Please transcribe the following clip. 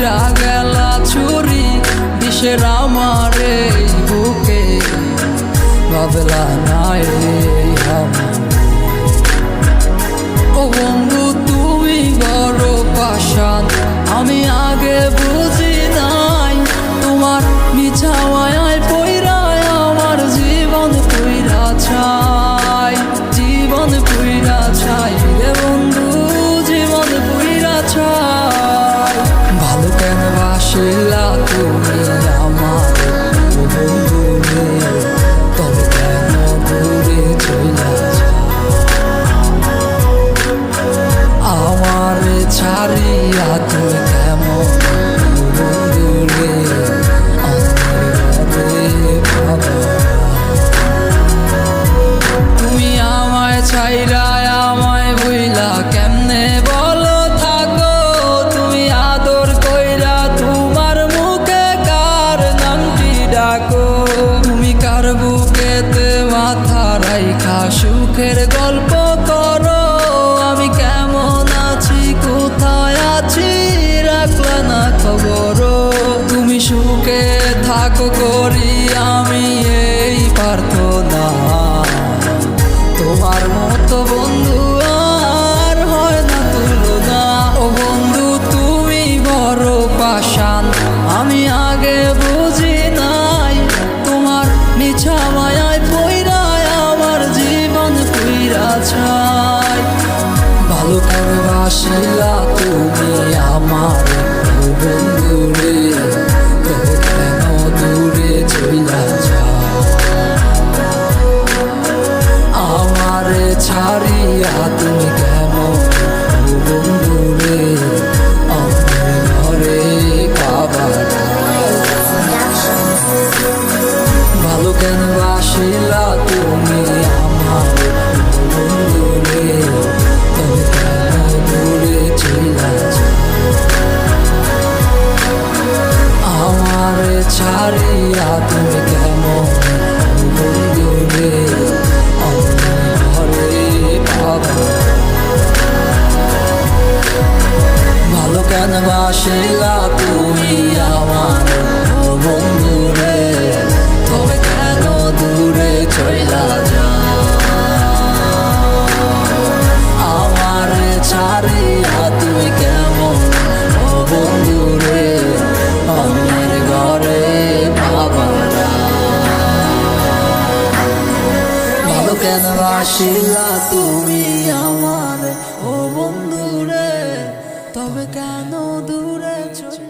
কইরা গেলা ছুরি বিষের আমার এই বুকে ভাবলা নাই ও বন্ধু তুমি বড় পাষাণ আমি আগে বুঝি নাই তোমার মিছা মায়ায় পইরায় আমার জীবন পুইরা ছাই জীবন পুইরা ছাই রে বন্ধু জীবন পুইরা ছাই ভালো কেন বাসিলা তুমি আমার বন্ধু রে তবে কেন দূরে চইলা আমার ছাড়িয়া তুই কেমন দূরে তুমি আমায় ছাইরা আমায় ভুইলা কেমনে বলো থাকো তুমি আদর কইরা তোমার মুখে কার নামটি ডাকো তুমি কার বুকেতে মাথা রাইখা সুখের গল্প করো আমি কেমন আছি কোথায় আছি রাখলা না খবর তুমি সুখে থাকো করি আমি এই প্রার্থনা তোমার মতো বন্ধু আর হয় না তুলনা ও বন্ধু তুমি বড় পাষাণ আমি আগে বুঝি নাই তোমার মিছা মায়ায় পইরায় আমার জীবন পুইরা ছাই ভালো করে বাসিলা তুমি আমার বন্ধু রে তবে কেন দূরে চইলা আমারে ছাড়িয়া তুমি কেমন বন্ধু রে আমার ঘরে খাবার ভালো কেন বাসিলা তুমি আমার বন্ধু রে তবে কেন দূরে চইলা আমারে ছাড়িয়া তুমি কেমন বন্ধু রে ভালো কেন বাসিলা তুমি আমার বন্ধু রে তবে কেন দূরে চইলা আমার ছাড়িয়া তুমি কেমন বন্ধু রে আমার ঘরে বাবারা ভালো কেন বাসিলা তুমি আমার ও বন্ধু রে তবে কেন দূরে চলে